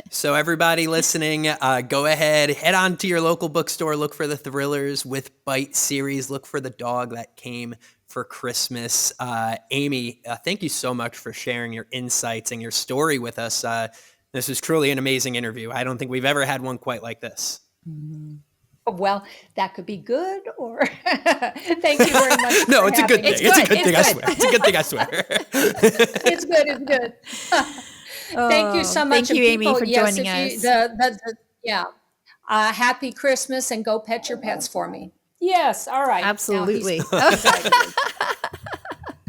So everybody listening, go ahead, head on to your local bookstore, look for the Thrillers with Bite series, look for the dog that came for Christmas. Amy, thank you so much for sharing your insights and your story with us. This was truly an amazing interview. I don't think we've ever had one quite like this. Well, that could be good, or thank you very much. No, for it's a good having thing. me. It's a good thing, I swear. It's a good thing, I swear. It's good. Thank you so much. Thank you, Amy, for joining us. Happy Christmas, and go pet your pets for me. Yes, all right. Now absolutely.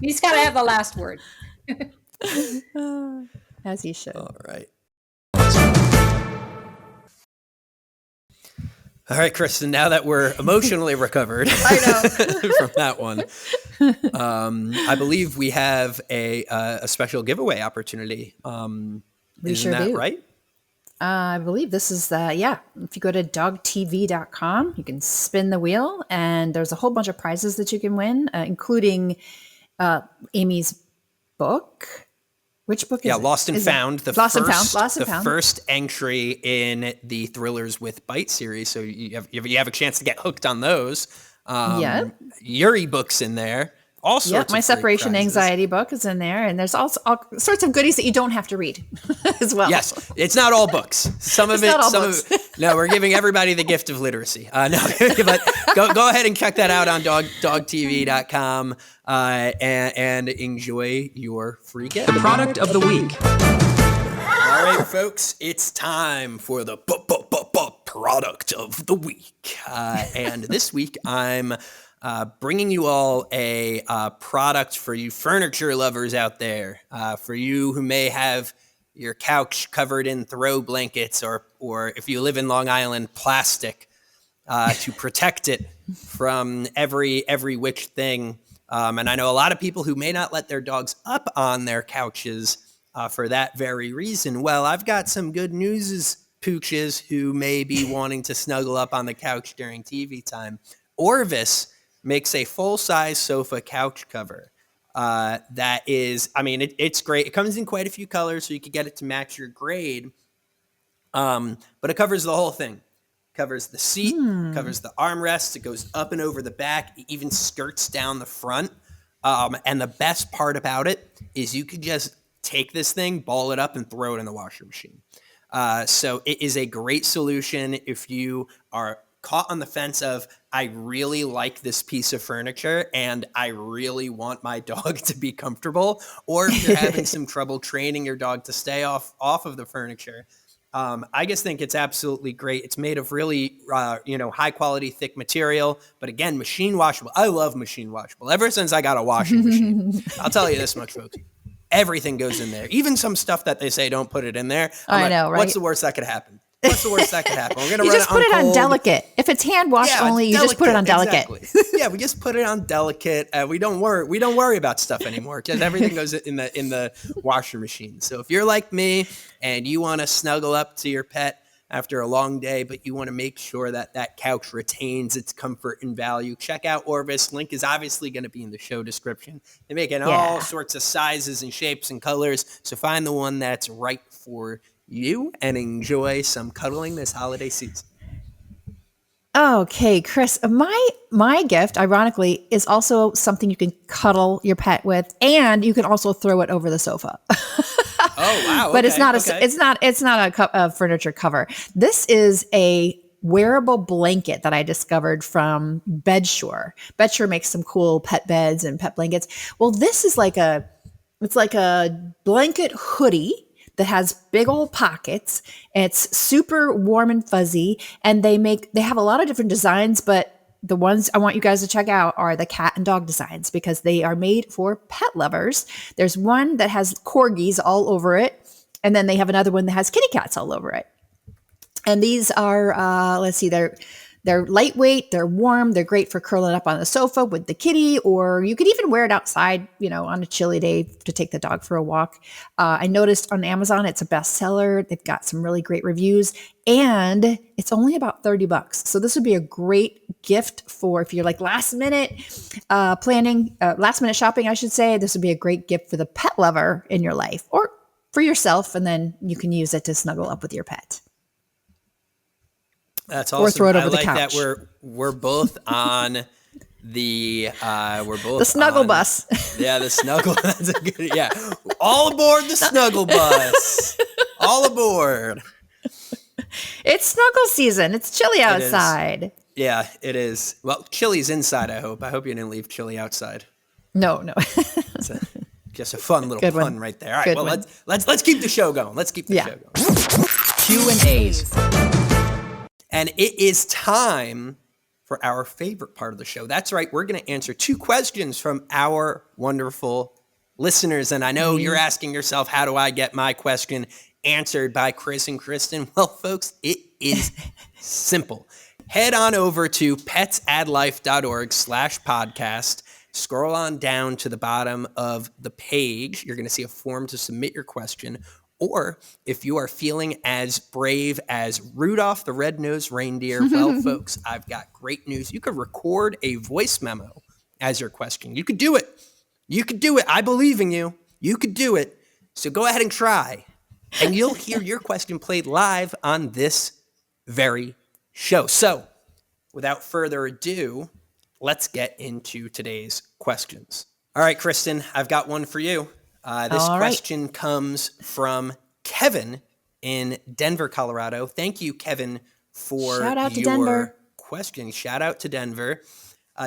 he's got to have the last word. As you should. All right. All right, Kristen, now that we're emotionally recovered I know. from that one, I believe we have a special giveaway opportunity. We Isn't sure that do. right? I believe this is if you go to dogtv.com, you can spin the wheel, and there's a whole bunch of prizes that you can win, including Amy's book. Which book is it? Lost and Is it- Found. Lost and Found. First entry in the Thrillers with Bite series. So you have a chance to get hooked on those. Your ebook's in there. All sorts of my great separation prizes. anxiety book is in there, and there's also all sorts of goodies that you don't have to read as well. Yes, it's not all books. Some of no, we're giving everybody the gift of literacy. No, but go ahead and check that out on dogtv.com and enjoy your free gift. The product of the week. All right, folks, it's time for the product of the week. And this week, I'm bringing you all a product for you furniture lovers out there, for you who may have your couch covered in throw blankets, or if you live in Long Island, plastic, to protect it from every which thing. And I know a lot of people who may not let their dogs up on their couches for that very reason. Well, I've got some good news, pooches who may be wanting to snuggle up on the couch during TV time. Orvis makes a full-size sofa couch cover that is, it's great. It comes in quite a few colors, so you can get it to match your grade. But it covers the whole thing. Covers the seat, covers the armrest. It goes up and over the back. It even skirts down the front. And the best part about it is you could just take this thing, ball it up, and throw it in the washer machine. So it is a great solution if you are caught on the fence of, I really like this piece of furniture and I really want my dog to be comfortable, or if you're having some trouble training your dog to stay off of the furniture. I just think it's absolutely great. It's made of really, high quality, thick material, but again, machine washable. I love machine washable. Ever since I got a washing machine, I'll tell you this much, folks. Everything goes in there. Even some stuff that they say don't put it in there. I know, right? What's the worst that could happen? What's the worst that could happen? We're gonna You run just put it on cold. delicate. If it's hand wash only, you just put it on delicate. Exactly. Yeah, we just put it on delicate. We don't worry about stuff anymore because everything goes in the washer machine. So if you're like me and you want to snuggle up to your pet after a long day, but you want to make sure that couch retains its comfort and value, check out Orvis. Link is obviously going to be in the show description. They make it all sorts of sizes and shapes and colors. So find the one that's right for you and enjoy some cuddling this holiday season. Okay, Chris, my gift, ironically, is also something you can cuddle your pet with, and you can also throw it over the sofa. Oh wow! But it's not a furniture cover. This is a wearable blanket that I discovered from Bedshore. Bedshore makes some cool pet beds and pet blankets. Well, this is it's like a blanket hoodie that has big old pockets. It's super warm and fuzzy, and they have a lot of different designs, but the ones I want you guys to check out are the cat and dog designs because they are made for pet lovers. There's one that has corgis all over it, and then they have another one that has kitty cats all over it. And these are, let's see, they're lightweight, they're warm, they're great for curling up on the sofa with the kitty, or you could even wear it outside, on a chilly day to take the dog for a walk. I noticed on Amazon, it's a bestseller. They've got some really great reviews, and it's only about $30. So this would be a great gift for if you're like last minute shopping, I should say. This would be a great gift for the pet lover in your life or for yourself, and then you can use it to snuggle up with your pet. That's awesome. Or throw it over I the like couch. that we're both on the snuggle bus. Yeah, the snuggle. That's a good. Yeah, all aboard the snuggle bus. All aboard. It's snuggle season. It's chilly outside. Yeah, it is. Well, chilly's inside. I hope you didn't leave chilly outside. No. It's just a fun little pun right there. All right, Good well one. let's keep the show going. Let's keep the show going. Q&As. And it is time for our favorite part of the show. That's right. We're going to answer 2 questions from our wonderful listeners. And I know you're asking yourself, how do I get my question answered by Chris and Kristen? Well, folks, it is simple. Head on over to petsadlife.org/podcast. Scroll on down to the bottom of the page. You're going to see a form to submit your question. Or if you are feeling as brave as Rudolph the Red-Nosed Reindeer, well, folks, I've got great news. You could record a voice memo as your question. You could do it. You could do it. I believe in you. You could do it. So go ahead and try. And you'll hear your question played live on this very show. So without further ado, let's get into today's questions. All right, Kristen, I've got one for you. This question comes from Kevin in Denver, Colorado. Thank you, Kevin, for your question. Shout out to Denver.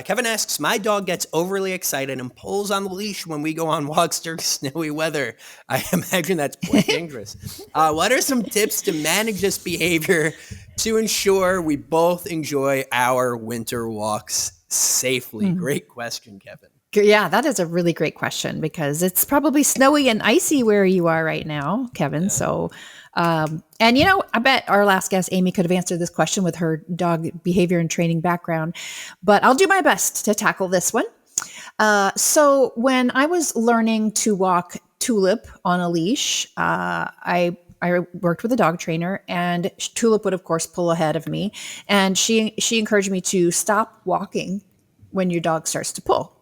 Kevin asks, my dog gets overly excited and pulls on the leash when we go on walks during snowy weather. I imagine that's quite dangerous. What are some tips to manage this behavior to ensure we both enjoy our winter walks safely? Great question, Kevin. Yeah, that is a really great question because it's probably snowy and icy where you are right now, Kevin. Yeah. So, and I bet our last guest, Amy, could have answered this question with her dog behavior and training background, but I'll do my best to tackle this one. So when I was learning to walk Tulip on a leash, I worked with a dog trainer, and Tulip would, of course, pull ahead of me, and she encouraged me to stop walking when your dog starts to pull.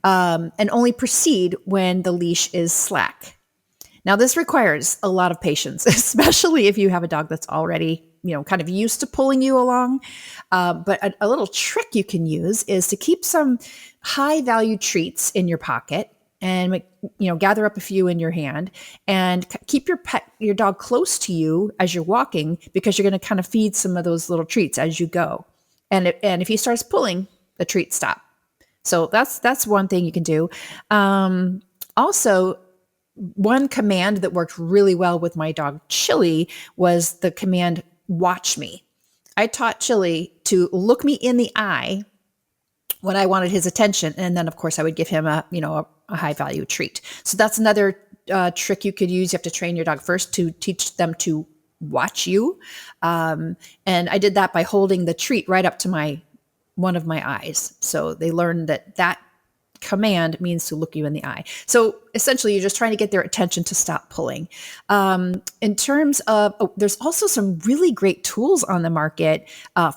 And only proceed when the leash is slack. Now, this requires a lot of patience, especially if you have a dog that's already, kind of used to pulling you along. But a little trick you can use is to keep some high value treats in your pocket and, gather up a few in your hand and keep your dog close to you as you're walking, because you're going to kind of feed some of those little treats as you go. And if he starts pulling, the treats stop. So that's one thing you can do. Also, one command that worked really well with my dog Chili was the command, watch me. I taught Chili to look me in the eye when I wanted his attention. And then, of course, I would give him a high value treat. So that's another trick you could use. You have to train your dog first to teach them to watch you. And I did that by holding the treat right up to one of my eyes. So they learned that command means to look you in the eye. So essentially, you're just trying to get their attention to stop pulling. In terms of, there's also some really great tools on the market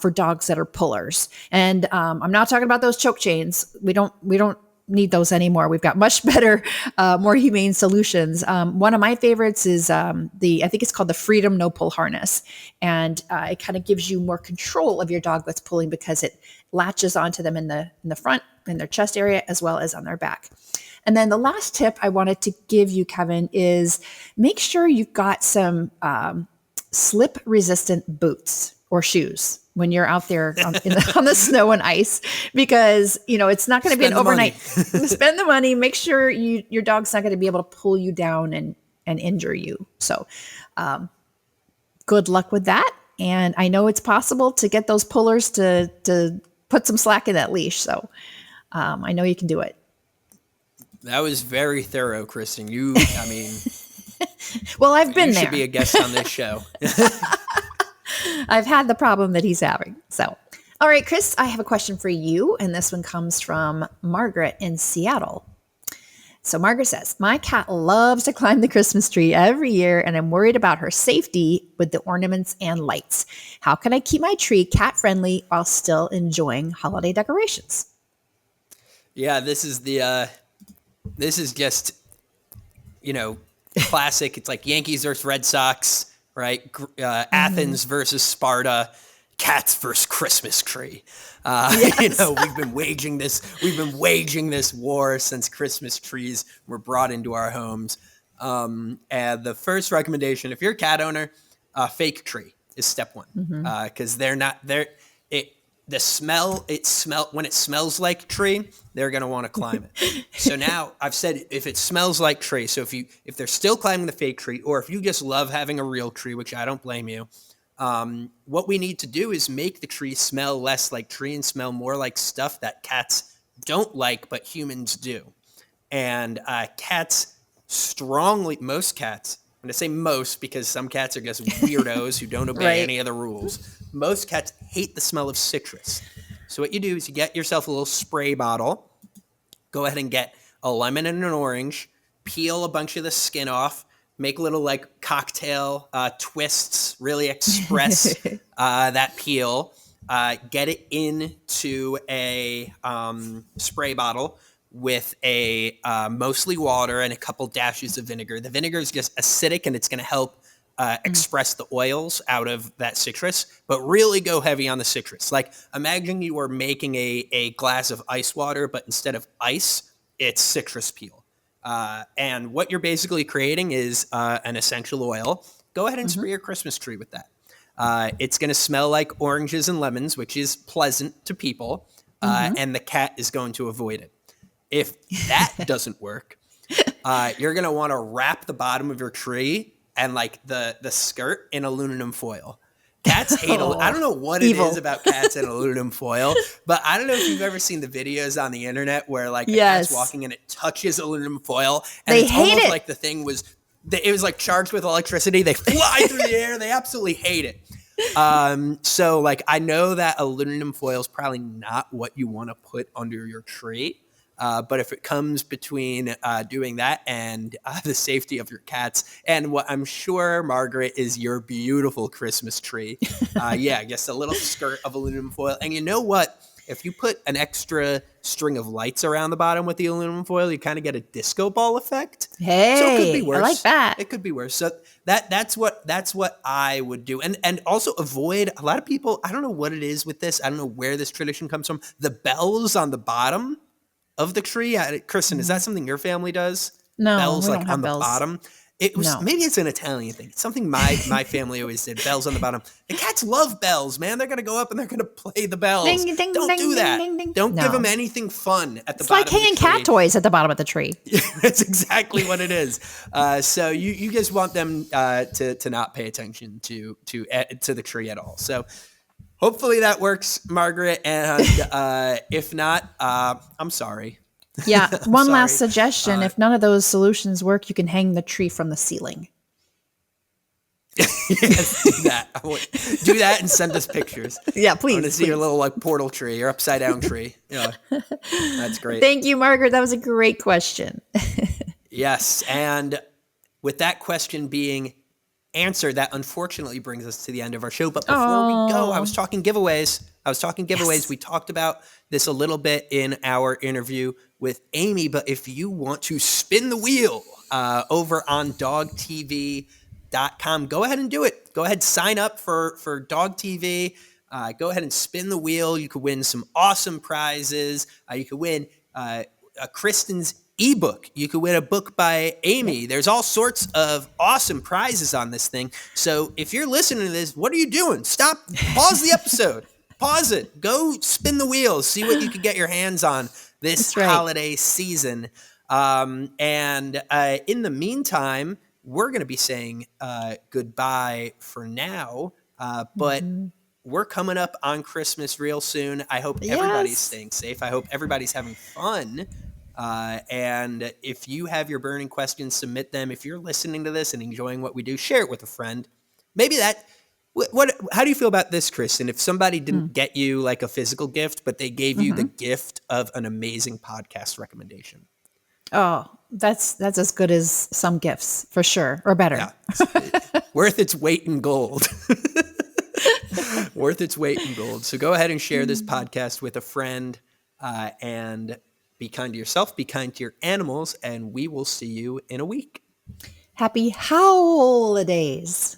for dogs that are pullers. And I'm not talking about those choke chains. We don't need those anymore. We've got much better, more humane solutions. One of my favorites is I think it's called the Freedom No Pull Harness. And it kind of gives you more control of your dog that's pulling because it latches onto them in the front, in their chest area, as well as on their back. And then the last tip I wanted to give you, Kevin, is make sure you've got some slip resistant boots or shoes when you're out there on the snow and ice, because, it's not going to be an overnight. Spend the money. Make sure your dog's not going to be able to pull you down and injure you. So good luck with that. And I know it's possible to get those pullers to put some slack in that leash. So I know you can do it. That was very thorough, Kristen. Well, I've been you there. should be a guest on this show. I've had the problem that he's having. So, all right, Chris, I have a question for you. And this one comes from Margaret in Seattle. So Margaret says, my cat loves to climb the Christmas tree every year, and I'm worried about her safety with the ornaments and lights. How can I keep my tree cat friendly while still enjoying holiday decorations? Yeah, this is just, classic. It's like Yankees versus Red Sox, right? Athens versus Sparta, cats versus Christmas tree. Yes. We've been waging this war since Christmas trees were brought into our homes. And the first recommendation, if you're a cat owner, fake tree is step one, because when it smells like tree, they're going to want to climb it. So now I've said, if it smells like tree, so if they're still climbing the fake tree, or if you just love having a real tree, which I don't blame you, what we need to do is make the tree smell less like tree and smell more like stuff that cats don't like, but humans do. And most cats, I'm going to say most because some cats are just weirdos who don't obey any of the rules. Most cats hate the smell of citrus. So what you do is you get yourself a little spray bottle, go ahead and get a lemon and an orange, peel a bunch of the skin off, make little like cocktail twists, really express that peel, get it into a spray bottle with a mostly water and a couple dashes of vinegar. The vinegar is just acidic and it's going to help express the oils out of that citrus, but really go heavy on the citrus. Like imagine you were making a glass of ice water, but instead of ice, it's citrus peel. And what you're basically creating is an essential oil. Go ahead and spray your Christmas tree with that. It's going to smell like oranges and lemons, which is pleasant to people, and the cat is going to avoid it. If that doesn't work, you're going to want to wrap the bottom of your tree and like the skirt in aluminum foil. Cats hate I don't know what evil. It is about cats and aluminum foil, but I don't know if you've ever seen the videos on the internet where like a cat's walking and it touches aluminum foil and it's almost like the thing was like charged with electricity. They fly through the air. They absolutely hate it. So like I know that aluminum foil is probably not what you want to put under your tree. But if it comes between doing that and the safety of your cats and what I'm sure, Margaret, is your beautiful Christmas tree, just a little skirt of aluminum foil. And you know what? If you put an extra string of lights around the bottom with the aluminum foil, you kind of get a disco ball effect. Hey, so it could be worse. I like that. It could be worse. So that's what I would do. And also avoid a lot of people. I don't know what it is with this. I don't know where this tradition comes from. The bells on the bottom of the tree. Kristen, is that something your family does? No, bells we like don't have on bells. The bottom. It was maybe it's an Italian thing. It's something my family always did. Bells on the bottom. The cats love bells, man. They're gonna go up and they're gonna play the bells. Ding, ding, don't ding, do that. Ding, ding, ding. Don't give them anything fun at the it's bottom. It's like hanging cat toys at the bottom of the tree. That's exactly what it is. So you just want them to not pay attention to the tree at all. So hopefully that works, Margaret. And if not, I'm sorry. Yeah. One last suggestion. If none of those solutions work, you can hang the tree from the ceiling. Yes, do that. Do that and send us pictures. Yeah, please. I want to see your little like portal tree, your upside down tree. Yeah, that's great. Thank you, Margaret. That was a great question. Yes. And with that question being answered, that unfortunately brings us to the end of our show. But before we go, I was talking giveaways. Yes. We talked about this a little bit in our interview with Amy, but if you want to spin the wheel over on dogtv.com, go ahead and do it. Go ahead, sign up for Dog TV. Go ahead and spin the wheel. You could win some awesome prizes. You could win Kristen's ebook. You could win a book by Amy. There's all sorts of awesome prizes on this thing. So if you're listening to this, what are you doing? Stop, pause the episode, pause it, go spin the wheels, see what you can get your hands on this holiday season. And in the meantime, we're going to be saying goodbye for now, but we're coming up on Christmas real soon. I hope everybody's staying safe. I hope everybody's having fun. And if you have your burning questions, submit them. If you're listening to this and enjoying what we do, share it with a friend. Maybe that. How do you feel about this, Kristen? If somebody didn't get you like a physical gift, but they gave you the gift of an amazing podcast recommendation? Oh, that's as good as some gifts for sure, or better. Yeah. Worth its weight in gold. Worth its weight in gold. So go ahead and share this podcast with a friend, and be kind to yourself, be kind to your animals, and we will see you in a week. Happy holidays.